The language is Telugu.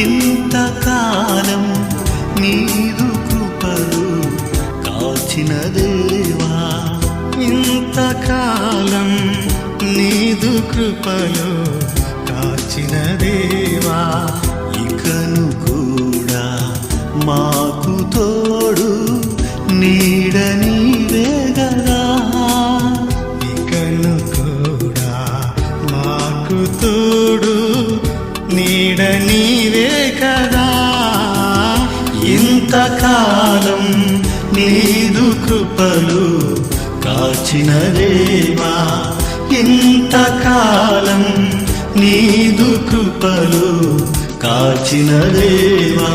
ఇంతకాలం నీదు కృపలు కాచిన దేవా, ఇంతకాలం నీదు కృపలు కాచిన దేవా, ఇకను కూడా మాకు తోడు నీడ నీవే గదా, ఇకను కూడా మాకు తోడు నీడ నీవే కదా. ఇంతకాలం నీదు కృపలు కాచిన దేవా, ఇంతకాలం నీదు కృపలు కాచిన దేవా.